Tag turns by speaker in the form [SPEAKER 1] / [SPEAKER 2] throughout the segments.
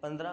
[SPEAKER 1] 15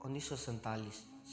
[SPEAKER 1] 1947،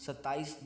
[SPEAKER 1] 27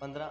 [SPEAKER 1] 15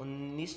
[SPEAKER 1] 19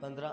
[SPEAKER 1] 15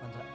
[SPEAKER 1] 15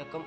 [SPEAKER 1] 1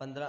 [SPEAKER 1] 15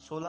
[SPEAKER 1] 16